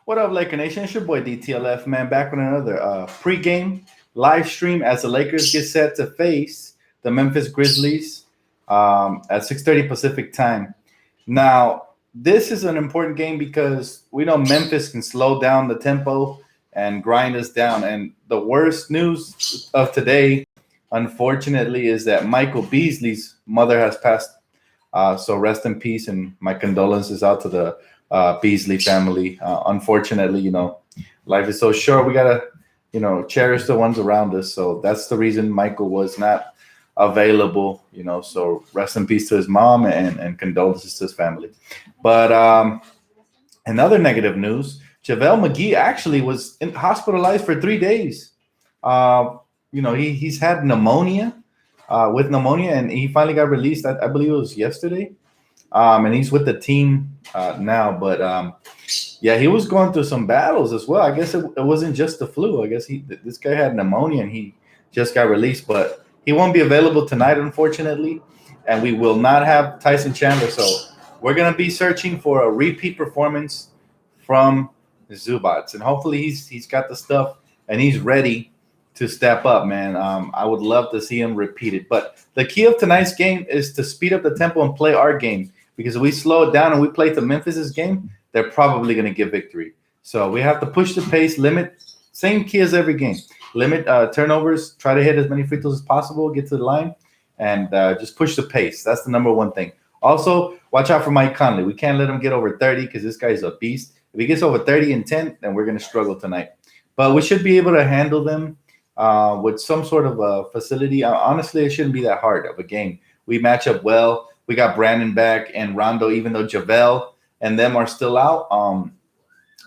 What up, Laker Nation? It's your boy DTLF, man, back with another pregame live stream as the Lakers get set to face the Memphis Grizzlies at 6:30 Pacific time. Now, this is an important game because we know Memphis can slow down the tempo and grind us down. And the worst news of today, unfortunately, is that Michael Beasley's mother has passed. So rest in peace, and my condolences out to the Beasley family. Unfortunately, life is so short. We gotta, cherish the ones around us. So that's the reason Michael was not available. So rest in peace to his mom and condolences to his family. But another negative news: JaVale McGee actually was hospitalized for 3 days. He's had pneumonia. With pneumonia, and he finally got released. I believe it was yesterday, and he's with the team now. But yeah, he was going through some battles as well. I guess it wasn't just the flu. I guess this guy had pneumonia, and he just got released. But he won't be available tonight, unfortunately, and we will not have Tyson Chandler. So we're gonna be searching for a repeat performance from Zubats, and hopefully he's got the stuff and he's ready to step up, man. I would love to see him repeat it. But the key of tonight's game is to speed up the tempo and play our game. Because if we slow it down and we play to Memphis's game, they're probably going to get victory. So we have to push the pace, limit, same key as every game. Limit turnovers, try to hit as many free throws as possible, get to the line, and just push the pace. That's the number one thing. Also, watch out for Mike Conley. We can't let him get over 30 because this guy's a beast. If he gets over 30 and 10, then we're going to struggle tonight. But we should be able to handle them with some sort of a facility. Honestly, it shouldn't be that hard of a game. We match up well. We got Brandon back and Rondo, even though JaVale and them are still out.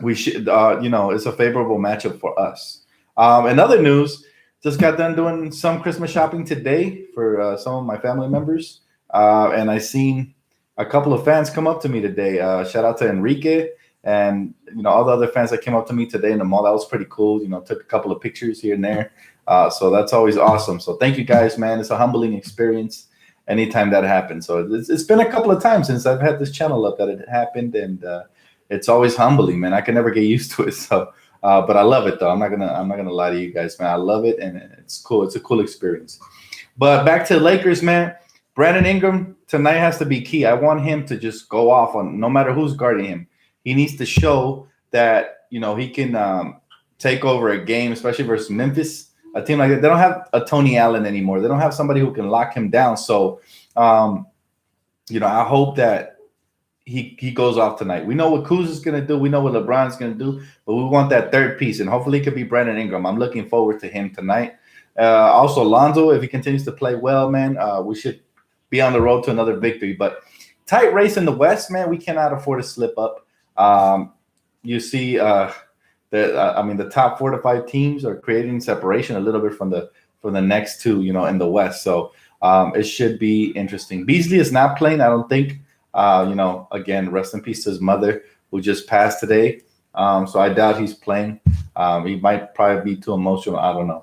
We should, it's a favorable matchup for us. In other news, just got done doing some Christmas shopping today for some of my family members. And I seen a couple of fans come up to me today. Shout out to Enrique and all the other fans that came up to me today in the mall. That was pretty cool. Took a couple of pictures here and there. So that's always awesome. So thank you guys, man. It's a humbling experience anytime that happens. So it's been a couple of times since I've had this channel up that it happened, and it's always humbling, man. I can never get used to it. So, but I love it though. I'm not gonna lie to you guys, man. I love it, and it's cool. It's a cool experience. But back to the Lakers, man. Brandon Ingram tonight has to be key. I want him to just go off on no matter who's guarding him. He needs to show that he can take over a game, especially versus Memphis, a team like that. They don't have a Tony Allen anymore. They don't have somebody who can lock him down. So, I hope that he goes off tonight. We know what Kuz is going to do. We know what LeBron's going to do, but we want that third piece, and hopefully it could be Brandon Ingram. I'm looking forward to him tonight. Also, Lonzo, if he continues to play well, man, we should be on the road to another victory. But tight race in the West, man, we cannot afford to slip up. You see, the top 4 to 5 teams are creating separation a little bit from the next two, in the West. So it should be interesting. Beasley is not playing, I don't think. Again, rest in peace to his mother who just passed today. So I doubt he's playing. He might probably be too emotional. I don't know.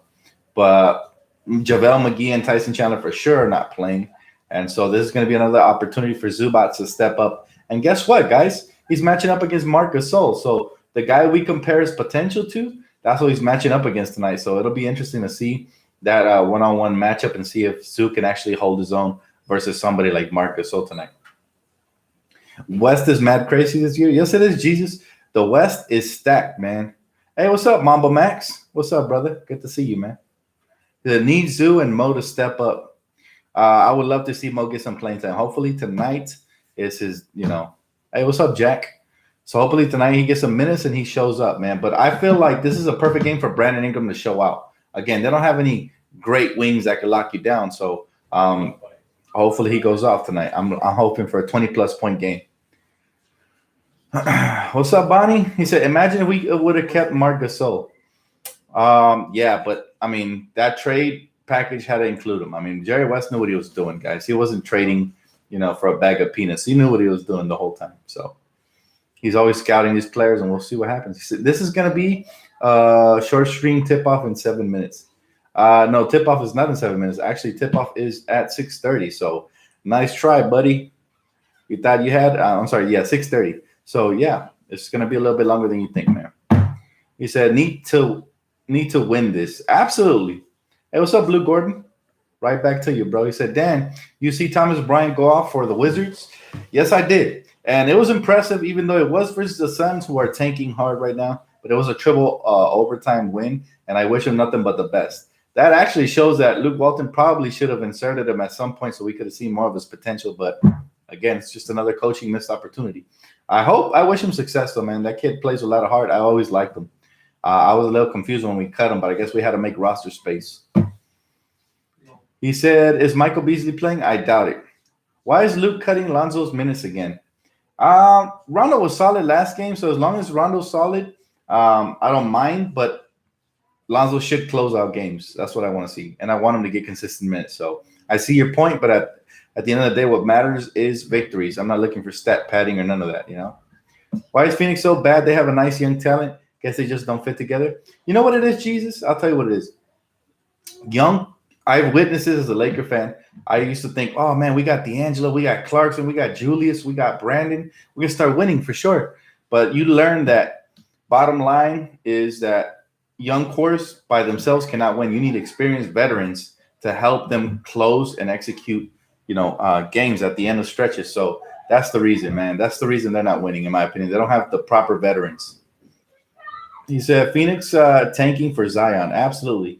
But JaVale McGee and Tyson Chandler for sure are not playing. And so this is going to be another opportunity for Zubac to step up. And guess what, guys? He's matching up against Marc Gasol. So the guy we compare his potential to, that's what he's matching up against tonight. So it'll be interesting to see that one-on-one matchup and see if Zoo can actually hold his own versus somebody like Marc Gasol tonight. West is mad crazy this year. Yes, it is, Jesus. The West is stacked, man. Hey, what's up, Mamba Max? What's up, brother? Good to see you, man. They need Zoo and Mo to step up. I would love to see Mo get some playing time. Hopefully tonight is his, Hey, what's up, Jack? So hopefully tonight he gets some minutes and he shows up, man. But I feel like this is a perfect game for Brandon Ingram to show out. Again, they don't have any great wings that can lock you down. So hopefully he goes off tonight. I'm hoping for a 20-plus point game. What's up, Bonnie? He said, imagine if we would have kept Marc Gasol. Yeah, but, that trade package had to include him. Jerry West knew what he was doing, guys. He wasn't trading, for a bag of peanuts. He knew what he was doing the whole time. So he's always scouting these players, and we'll see what happens. He said, this is going to be a short stream tip-off in 7 minutes. No, tip-off is not in 7 minutes. Actually, tip-off is at 6:30. So nice try, buddy. You thought you had 6:30. So, yeah, It's going to be a little bit longer than you think, man. He said, need to win this. Absolutely. Hey, what's up, Blue Gordon? Right back to you, bro. He said, Dan, you see Thomas Bryant go off for the Wizards? Yes, I did. And it was impressive, even though it was versus the Suns, who are tanking hard right now. But it was a triple overtime win, and I wish him nothing but the best. That actually shows that Luke Walton probably should have inserted him at some point so we could have seen more of his potential. But, again, it's just another coaching missed opportunity. I wish him success, though, man. That kid plays a lot of heart. I always liked him. I was a little confused when we cut him, but I guess we had to make roster space. He said, is Michael Beasley playing? I doubt it. Why is Luke cutting Lonzo's minutes again? Rondo was solid last game, so as long as Rondo's solid, I don't mind, but Lonzo should close out games. That's what I want to see, and I want him to get consistent minutes. So I see your point, but at the end of the day, what matters is victories. I'm not looking for stat padding or none of that, you know? Why is Phoenix so bad? They have a nice young talent. Guess they just don't fit together. You know what it is, Jesus? I'll tell you what it is. Young, I've witnessed this as a Laker fan. I used to think, oh, man, we got D'Angelo, we got Clarkson, we got Julius, we got Brandon. We're going to start winning for sure. But you learn that bottom line is that young cores by themselves cannot win. You need experienced veterans to help them close and execute, games at the end of stretches. So that's the reason, man. That's the reason they're not winning, in my opinion. They don't have the proper veterans. He said, Phoenix tanking for Zion. Absolutely.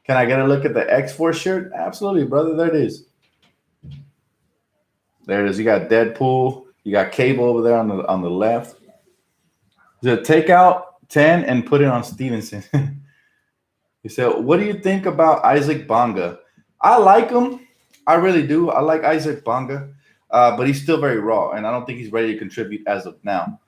Can I get a look at the X-Force shirt? Absolutely, brother. There it is. There it is. You got Deadpool. You got Cable over there on the left. He said, take out 10 and put it on Stevenson. He said, what do you think about Isaac Bonga? I like him. I really do. I like Isaac Bonga, but he's still very raw, and I don't think he's ready to contribute as of now.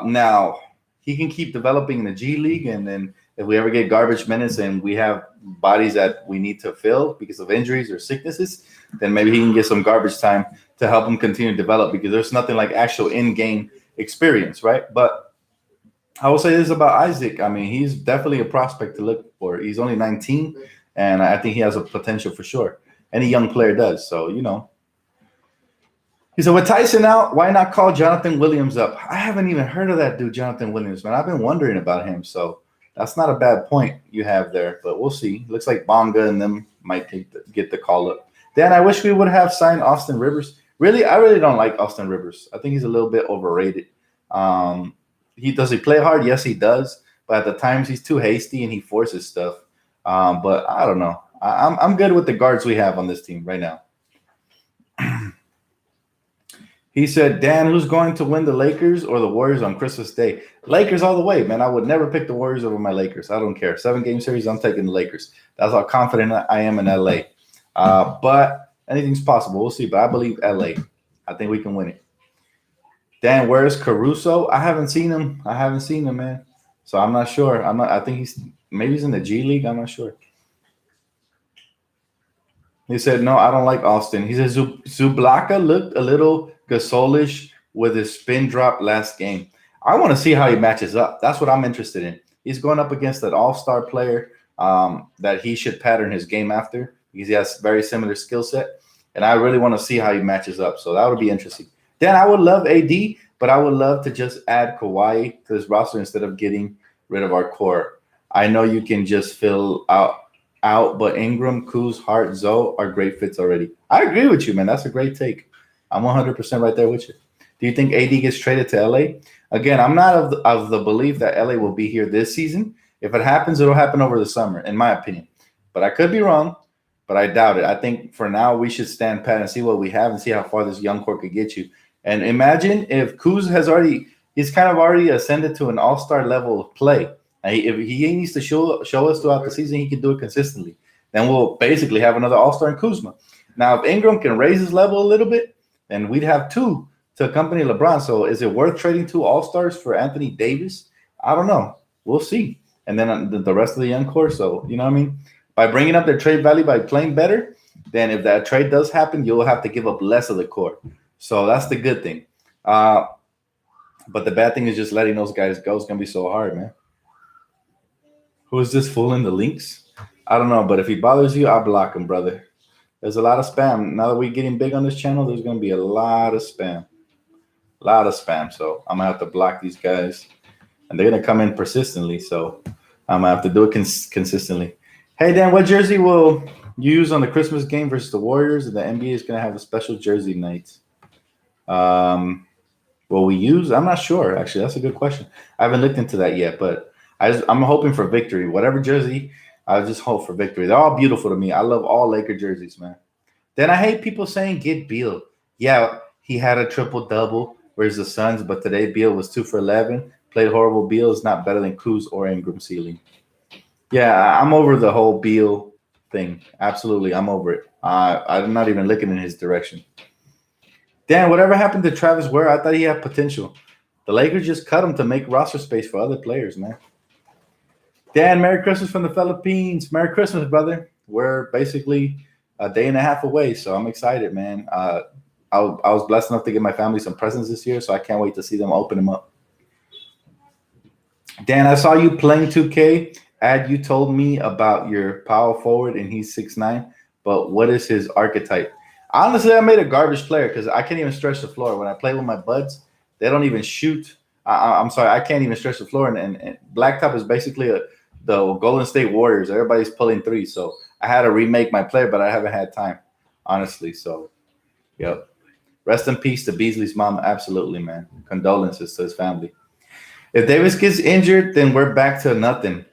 Now, he can keep developing in the G League, and then if we ever get garbage minutes and we have bodies that we need to fill because of injuries or sicknesses, then maybe he can get some garbage time to help him continue to develop, because there's nothing like actual in-game experience, right? But I will say this about Isaac. I mean, he's definitely a prospect to look for. He's only 19, and I think he has a potential for sure. Any young player does. So, He said, with Tyson out, why not call Jonathan Williams up? I haven't even heard of that dude, Jonathan Williams, man. I've been wondering about him. So that's not a bad point you have there, but we'll see. Looks like Bonga and them might get the call up. Dan, I wish we would have signed Austin Rivers. Really, I really don't like Austin Rivers. I think he's a little bit overrated. Does he play hard? Yes, he does. But at the times, he's too hasty and he forces stuff. But I don't know. I'm good with the guards we have on this team right now. He said, Dan, who's going to win, the Lakers or the Warriors on Christmas Day? Lakers all the way, man. I would never pick the Warriors over my Lakers. I don't care. 7-game series, I'm taking the Lakers. That's how confident I am in LA. But anything's possible. We'll see. But I believe LA. I think we can win it. Dan, where's Caruso? I haven't seen him. Man. So I'm not sure. I think he's in the G League. I'm not sure. He said, no, I don't like Austin. He says Zublaka looked a little Gasolish with his spin drop last game. I want to see how he matches up. That's what I'm interested in. He's going up against an all-star player that he should pattern his game after, because he has very similar skill set. And I really want to see how he matches up. So that would be interesting. Then I would love AD, but I would love to just add Kawhi to this roster instead of getting rid of our core. I know you can just fill out, but Ingram, Kuz, Hart, Zoe are great fits already. I agree with you, man. That's a great take. I'm 100% right there with you. Do you think AD gets traded to LA? Again, I'm not of the belief that LA will be here this season. If it happens, it'll happen over the summer, in my opinion. But I could be wrong, but I doubt it. I think for now we should stand pat and see what we have and see how far this young core could get you. And imagine if Kuz he's kind of already ascended to an all-star level of play. If he needs to show us throughout the season, he can do it consistently. Then we'll basically have another all-star in Kuzma. Now, if Ingram can raise his level a little bit, then we'd have two to accompany LeBron. So is it worth trading 2 all-stars for Anthony Davis? I don't know. We'll see. And then the rest of the young core. So, you know what I mean? By bringing up their trade value, by playing better, then if that trade does happen, you'll have to give up less of the core. So that's the good thing. But the bad thing is just letting those guys go is going to be so hard, man. Who is this fool in the links? I don't know, but if he bothers you, I'll block him, brother. There's a lot of spam. Now that we're getting big on this channel, there's going to be a lot of spam. A lot of spam. So I'm gonna have to block these guys, and they're gonna come in persistently. So I'm gonna have to do it consistently. Hey Dan, what jersey will you use on the Christmas game versus the Warriors? And the NBA is gonna have a special jersey night. Um, will we use? I'm not sure. Actually, that's a good question. I haven't looked into that yet, but I'm hoping for victory. Whatever jersey, I just hope for victory. They're all beautiful to me. I love all Laker jerseys, man. Then I hate people saying get Beal. Yeah, he had a triple double. Where's the Suns? But today Beal was 2 for 11. Played horrible. Beal is not better than Kuz or Ingram ceiling. Yeah, I'm over the whole Beal thing. Absolutely, I'm over it. I'm not even looking in his direction. Dan, whatever happened to Travis Ware? I thought he had potential. The Lakers just cut him to make roster space for other players, man. Dan, Merry Christmas from the Philippines. Merry Christmas, brother. We're basically a day and a half away, so I'm excited, man. I was blessed enough to get my family some presents this year, so I can't wait to see them open them up. Dan, I saw you playing 2K. You told me about your power forward, and he's 6'9". But what is his archetype? Honestly, I made a garbage player because I can't even stretch the floor. When I play with my buds, they don't even shoot. I'm sorry, I can't even stretch the floor. And Blacktop is basically the Golden State Warriors. Everybody's pulling threes. So I had to remake my player, but I haven't had time, honestly. So, yep. Rest in peace to Beasley's mom. Absolutely, man. Condolences to his family. If Davis gets injured, then we're back to nothing.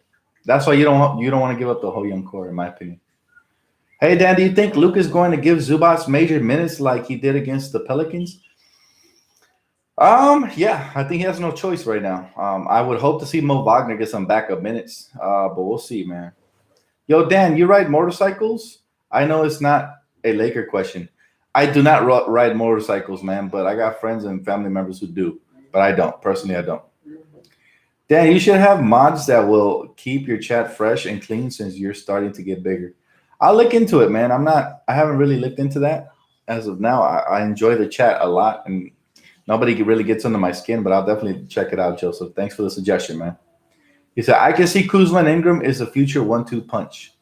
That's why you don't want to give up the whole young core, in my opinion. Hey, Dan, do you think Luke is going to give Zubats major minutes like he did against the Pelicans? Yeah, I think he has no choice right now. I would hope to see Mo Wagner get some backup minutes, but we'll see, man. Yo, Dan, you ride motorcycles? I know it's not a Laker question. I do not ride motorcycles, man, but I got friends and family members who do, but I don't. Personally, I don't. Dan, you should have mods that will keep your chat fresh and clean since you're starting to get bigger. I'll look into it, man. I haven't really looked into that as of now. I enjoy the chat a lot, and nobody really gets under my skin, but I'll definitely check it out, Joseph. Thanks for the suggestion, man. He said, I can see Kuzma and Ingram is a future 1-2 punch.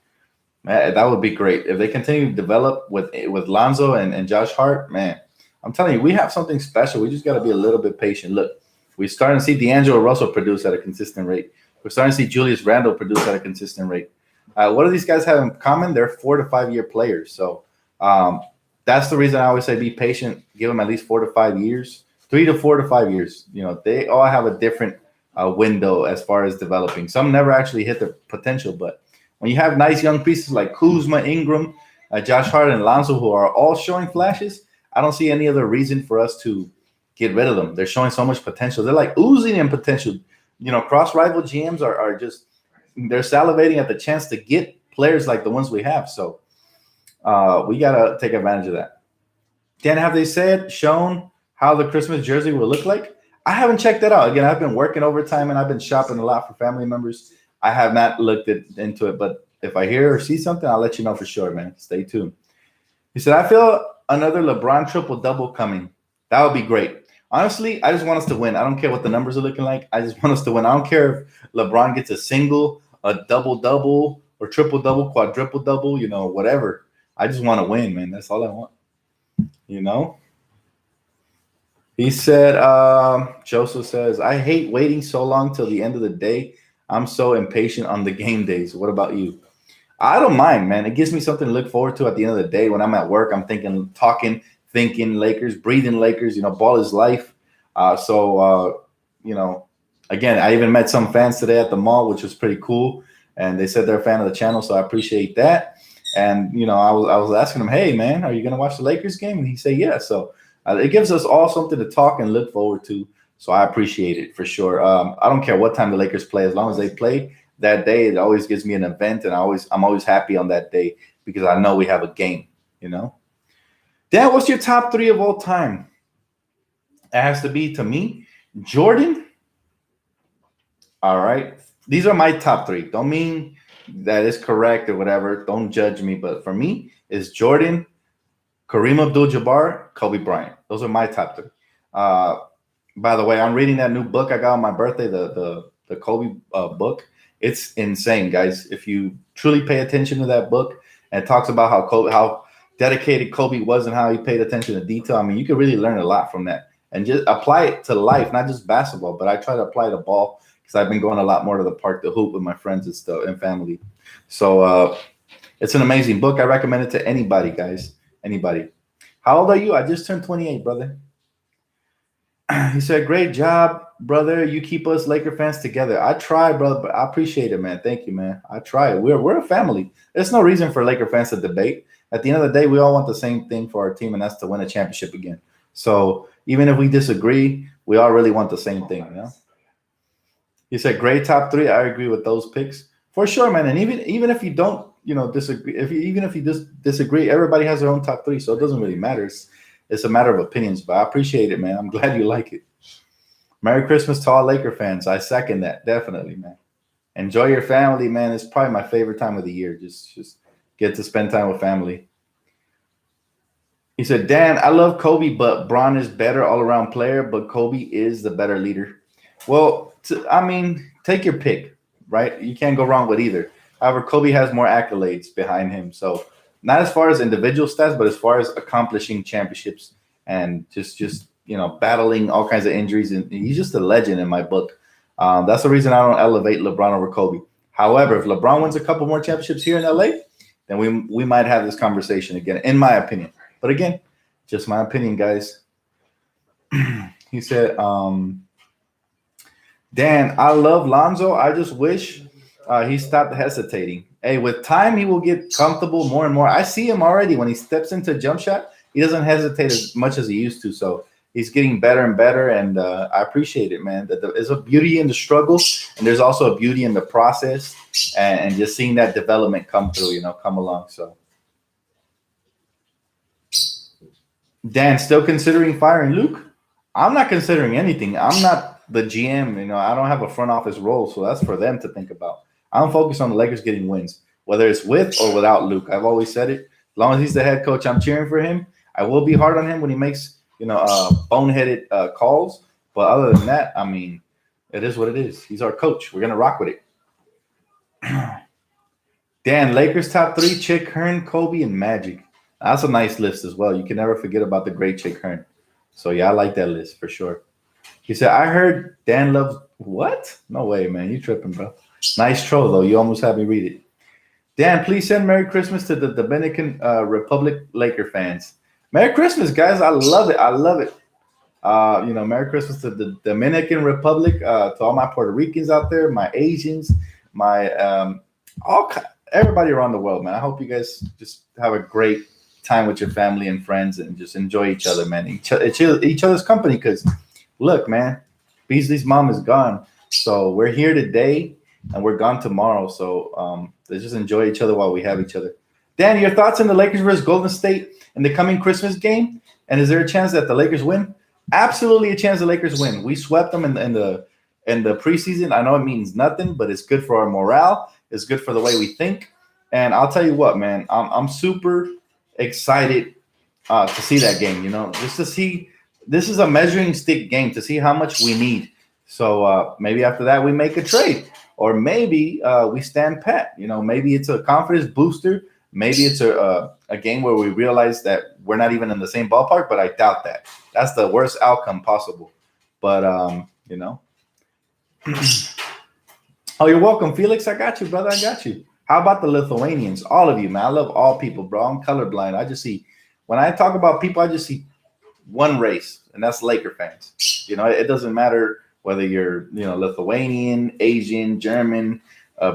Man, that would be great. If they continue to develop with Lonzo and Josh Hart, man, I'm telling you, we have something special. We just got to be a little bit patient. Look, we're starting to see D'Angelo Russell produce at a consistent rate. We're starting to see Julius Randle produce at a consistent rate. What do these guys have in common? They're 4 to 5 year players. So that's the reason I always say be patient. Give them at least 4 to 5 years, 3 to 4 to 5 years. You know, they all have a different window as far as developing. Some never actually hit their potential, but when you have nice young pieces like Kuzma, Ingram, Josh Hart, and Lonzo, who are all showing flashes, I don't see any other reason for us to get rid of them. They're showing so much potential. They're like oozing in potential. You know, cross-rival GMs are just – they're salivating at the chance to get players like the ones we have. So we got to take advantage of that. Dan, have they shown how the Christmas jersey will look like? I haven't checked that out. Again, I've been working overtime and I've been shopping a lot for family members. I have not looked into it, but if I hear or see something, I'll let you know for sure, man. Stay tuned. He said, I feel another LeBron triple-double coming. That would be great. Honestly, I just want us to win. I don't care what the numbers are looking like. I just want us to win. I don't care if LeBron gets a single, a double-double, or triple-double, quadruple-double, you know, whatever. I just want to win, man. That's all I want. You know? He said, Joseph says, I hate waiting so long till the end of the day. I'm so impatient on the game days. What about you? I don't mind, man. It gives me something to look forward to at the end of the day. When I'm at work, I'm thinking Lakers, breathing Lakers. You know, ball is life. You know, again, I even met some fans today at the mall, which was pretty cool. And they said they're a fan of the channel, so I appreciate that. And, you know, I was asking him, hey, man, are you going to watch the Lakers game? And he said, yeah. So it gives us all something to talk and look forward to. So I appreciate it for sure. I don't care what time the Lakers play. As long as they play that day, it always gives me an event. And I'm always happy on that day because I know we have a game, you know. Dan, what's your top 3 of all time? It has to be, to me, Jordan. All right. These are my top 3. Don't mean that is correct or whatever. Don't judge me. But for me, it's Jordan, Kareem Abdul-Jabbar, Kobe Bryant. Those are my top 3. By the way, I'm reading that new book I got on my birthday, the Kobe book. It's insane, guys. If you truly pay attention to that book, and it talks about how dedicated Kobe was and how he paid attention to detail. I mean, you can really learn a lot from that. and just apply it to life, not just basketball, but I try to apply the ball because I've been going a lot more to the park to hoop with my friends and stuff and family. So it's an amazing book. I recommend it to anybody, guys. Anybody. How old are you? I just turned 28, brother. He said, "Great job, brother. You keep us Laker fans together." I try, brother, but I appreciate it, man. Thank you, man. I try. We're a family. There's no reason for Laker fans to debate. At the end of the day, we all want the same thing for our team, and that's to win a championship again. So even if we disagree, we all really want the same thing, you know. He said, "Great top three." I agree with those picks for sure, man. And even if you don't, disagree, even if you disagree, everybody has their own top three, so it doesn't really matter. It's a matter of opinions, but I appreciate it, man. I'm glad you like it. Merry Christmas to all Laker fans. I second that, definitely, man. Enjoy your family, man. It's probably my favorite time of the year. Just get to spend time with family. He said, "Dan, I love Kobe, but Bron is better all-around player, but Kobe is the better leader." Well, take your pick, right? You can't go wrong with either. However, Kobe has more accolades behind him. So not as far as individual stats, but as far as accomplishing championships and just battling all kinds of injuries. And he's just a legend in my book. That's the reason I don't elevate LeBron over Kobe. However, if LeBron wins a couple more championships here in LA, then we might have this conversation again, in my opinion. But again, just my opinion, guys. He said, "Dan, I love Lonzo. I just wish he stopped hesitating. Hey, with time, he will get comfortable more and more. I see him already. When he steps into a jump shot, he doesn't hesitate as much as he used to. So he's getting better and better, and I appreciate it, man. There's a beauty in the struggle, and there's also a beauty in the process, and just seeing that development come through, come along. So, Dan, still considering firing Luke? I'm not considering anything. I'm not the GM. I don't have a front office role, so that's for them to think about. I'm focused on the Lakers getting wins, whether it's with or without Luke. I've always said it. As long as he's the head coach, I'm cheering for him. I will be hard on him when he makes, boneheaded calls. But other than that, it is what it is. He's our coach. We're going to rock with it. Dan, Lakers top three, Chick Hearn, Kobe, and Magic. That's a nice list as well. You can never forget about the great Chick Hearn. So, yeah, I like that list for sure. He said, "I heard Dan loves – what? No way, man. You tripping, bro. Nice troll, though. You almost had me read it. Dan, please send Merry Christmas to the Dominican Republic Laker fans." Merry Christmas, guys. I love it. I love it. Merry Christmas to the Dominican Republic, to all my Puerto Ricans out there, my Asians, my everybody around the world, man. I hope you guys just have a great time with your family and friends and just enjoy each other, man. Each other's company, because look, man, Beasley's mom is gone. So we're here today and we're gone tomorrow. So let's just enjoy each other while we have each other. Dan, your thoughts on the Lakers versus Golden State in the coming Christmas game? And is there a chance that the Lakers win? Absolutely a chance the Lakers win. We swept them in the preseason. I know it means nothing, but it's good for our morale. It's good for the way we think. And I'll tell you what, man, I'm super excited to see that game, just to see. This is a measuring stick game to see how much we need. So maybe after that we make a trade, or maybe we stand pat. Maybe it's a confidence booster. Maybe it's a game where we realize that we're not even in the same ballpark, but I doubt that. That's the worst outcome possible. But, Oh, you're welcome, Felix. I got you, brother. I got you. How about the Lithuanians? All of you, man. I love all people, bro. I'm colorblind. I just see, when I talk about people, I just see one race, and that's Laker fans. It doesn't matter whether you're, Lithuanian, Asian, German,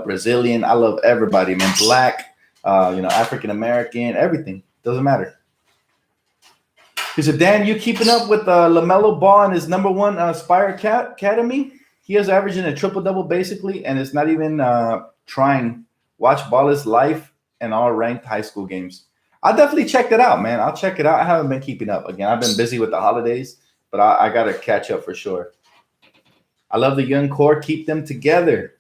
Brazilian. I love everybody, man. Black, African American, everything. Doesn't matter. He said, Dan, you keeping up with LaMelo Ball and his number one Spire Academy? He is averaging a triple-double basically, and it's not even trying. Watch Ball's life and all ranked high school games. I'll definitely check that out, man. I'll check it out. I haven't been keeping up. Again, I've been busy with the holidays, but I got to catch up for sure. I love the young core. Keep them together.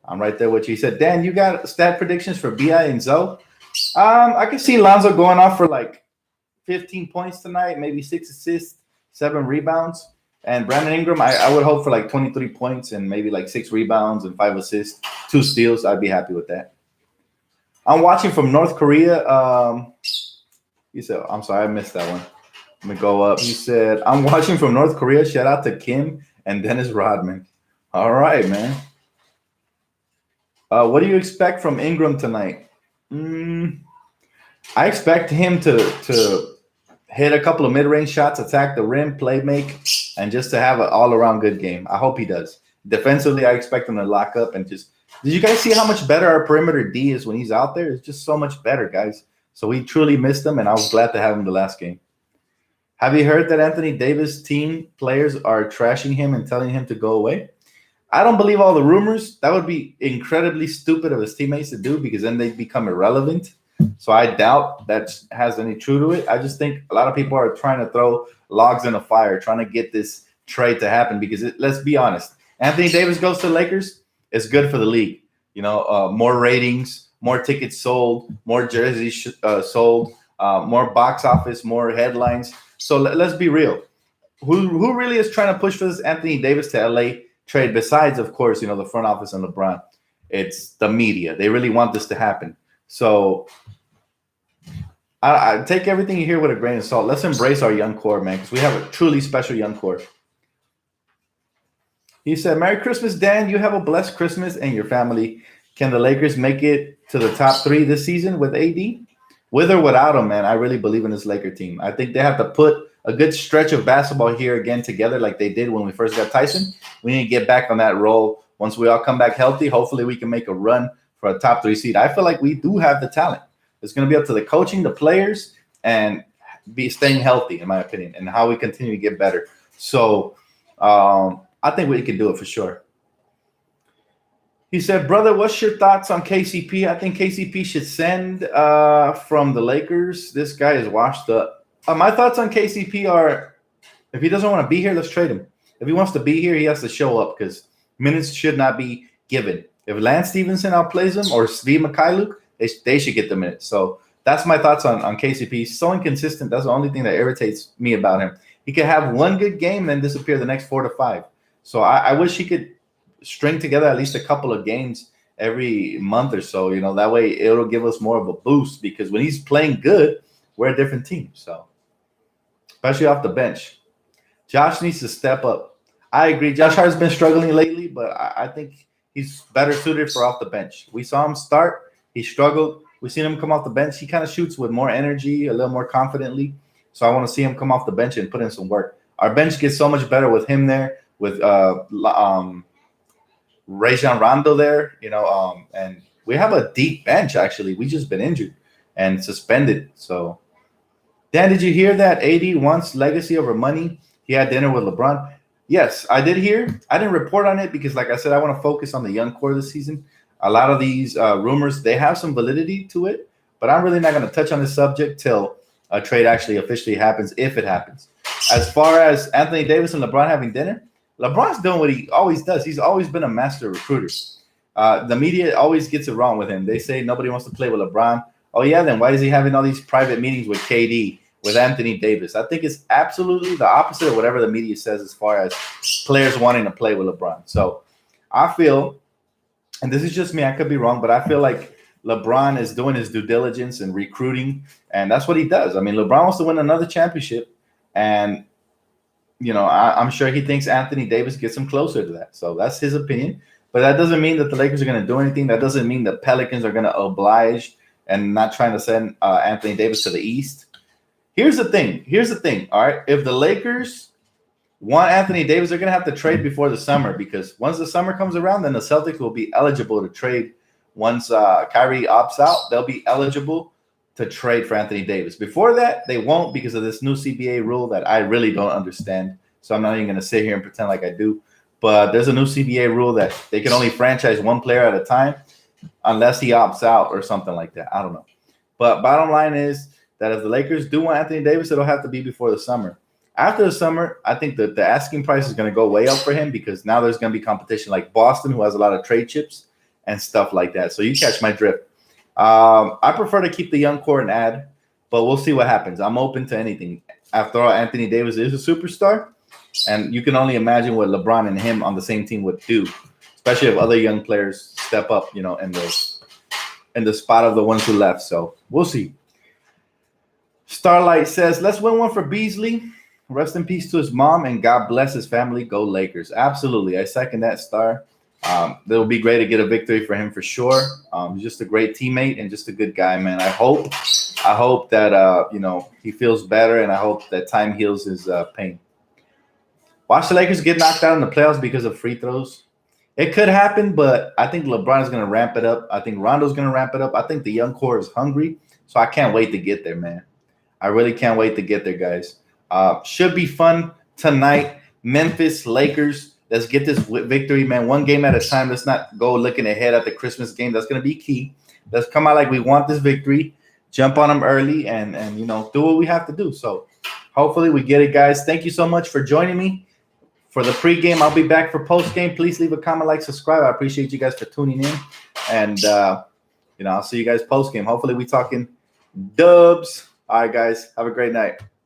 I'm right there with you. He said, Dan, you got stat predictions for B.I. and Zoe? I can see Lonzo going off for like 15 points tonight, maybe 6 assists, 7 rebounds. And Brandon Ingram, I would hope for like 23 points and maybe like 6 rebounds and 5 assists, 2 steals. I'd be happy with that. I'm watching from North Korea. You said, I'm sorry, I missed that one. Let me go up. He said, I'm watching from North Korea. Shout out to Kim and Dennis Rodman. All right, man. What do you expect from Ingram tonight? I expect him to hit a couple of mid-range shots, attack the rim, play make, and just to have an all-around good game. I hope he does. Defensively, I expect him to lock up and just. Did you guys see how much better our perimeter D is when he's out there? It's just so much better, guys. So we truly missed him, and I was glad to have him the last game. Have you heard that Anthony Davis team players are trashing him and telling him to go away? I don't believe all the rumors. That would be incredibly stupid of his teammates to do because then they become irrelevant. So I doubt that has any truth to it. I just think a lot of people are trying to throw logs in a fire, trying to get this trade to happen because let's be honest. Anthony Davis goes to the Lakers. It's good for the league. More ratings, more tickets sold, more jerseys sold, more box office, more headlines. So let's be real. Who really is trying to push for this Anthony Davis to LA trade besides, of course, the front office and LeBron? It's the media. They really want this to happen. So I take everything you hear with a grain of salt. Let's embrace our young core, man, because we have a truly special young core. He said, Merry Christmas, Dan. You have a blessed Christmas and your family. Can the Lakers make it to the top 3 this season with AD? With or without him, man, I really believe in this Laker team. I think they have to put a good stretch of basketball here again together like they did when we first got Tyson. We need to get back on that roll. Once we all come back healthy, hopefully we can make a run for a top 3 seed. I feel like we do have the talent. It's going to be up to the coaching, the players, and staying healthy, in my opinion, and how we continue to get better. So I think we can do it for sure. He said, brother, what's your thoughts on KCP? I think KCP should send from the Lakers. This guy is washed up. My thoughts on KCP are, if he doesn't want to be here, let's trade him. If he wants to be here, he has to show up because minutes should not be given. If Lance Stevenson outplays him or Svi Mikhailuk, they should get the minutes. So that's my thoughts on KCP. He's so inconsistent. That's the only thing that irritates me about him. He could have one good game and then disappear the next 4 to 5. So I wish he could string together at least a couple of games every month or so. That way it'll give us more of a boost because when he's playing good, we're a different team. So especially off the bench. Josh needs to step up. I agree. Josh Hart's been struggling lately, but I think he's better suited for off the bench. We saw him start. He struggled. We've seen him come off the bench. He kind of shoots with more energy, a little more confidently. So I want to see him come off the bench and put in some work. Our bench gets so much better with him there, with Rajon Rondo there, and we have a deep bench, actually. We just been injured and suspended. So, Dan, did you hear that AD wants legacy over money? He had dinner with LeBron. Yes, I did hear. I didn't report on it because, like I said, I want to focus on the young core this season. A lot of these rumors, they have some validity to it, but I'm really not going to touch on this subject till a trade actually officially happens, if it happens. As far as Anthony Davis and LeBron having dinner, LeBron's doing what he always does. He's always been a master recruiter. The media always gets it wrong with him. They say nobody wants to play with LeBron. Oh, yeah, then why is he having all these private meetings with KD, with Anthony Davis? I think it's absolutely the opposite of whatever the media says as far as players wanting to play with LeBron. So I feel, and this is just me, I could be wrong, but I feel like LeBron is doing his due diligence and recruiting, and that's what he does. I mean, LeBron wants to win another championship, and I'm sure he thinks Anthony Davis gets him closer to that. So that's his opinion. But that doesn't mean that the Lakers are going to do anything. That doesn't mean the Pelicans are going to oblige and not trying to send Anthony Davis to the East. Here's the thing. All right. If the Lakers want Anthony Davis, they're going to have to trade before the summer because once the summer comes around, then the Celtics will be eligible to trade. Once Kyrie opts out, they'll be eligible to trade for Anthony Davis. Before that, they won't because of this new CBA rule that I really don't understand. So I'm not even going to sit here and pretend like I do. But there's a new CBA rule that they can only franchise one player at a time unless he opts out or something like that. I don't know. But bottom line is that if the Lakers do want Anthony Davis, it'll have to be before the summer. After the summer, I think that the asking price is going to go way up for him because now there's going to be competition like Boston, who has a lot of trade chips and stuff like that. So you catch my drift. I prefer to keep the young core and add, but we'll see what happens. I'm open to anything. After all, Anthony Davis is a superstar, and you can only imagine what LeBron and him on the same team would do, especially if other young players step up, in the spot of the ones who left. So we'll see. Starlight says, let's win one for Beasley. Rest in peace to his mom, and God bless his family. Go Lakers. Absolutely. I second that, Star. It will be great to get a victory for him for sure. He's just a great teammate and just a good guy, man. I hope that he feels better, and I hope that time heals his pain. Watch the Lakers get knocked out in the playoffs because of free throws. It could happen, but I think LeBron is going to ramp it up. I think Rondo's going to ramp it up. I think the young core is hungry, so I can't wait to get there, man. I really can't wait to get there, guys. Should be fun tonight. Memphis, Lakers. Let's get this victory, man. One game at a time. Let's not go looking ahead at the Christmas game. That's going to be key. Let's come out like we want this victory. Jump on them early and do what we have to do. So hopefully we get it, guys. Thank you so much for joining me for the pregame. I'll be back for postgame. Please leave a comment, like, subscribe. I appreciate you guys for tuning in. And, I'll see you guys postgame. Hopefully we talking dubs. All right, guys. Have a great night.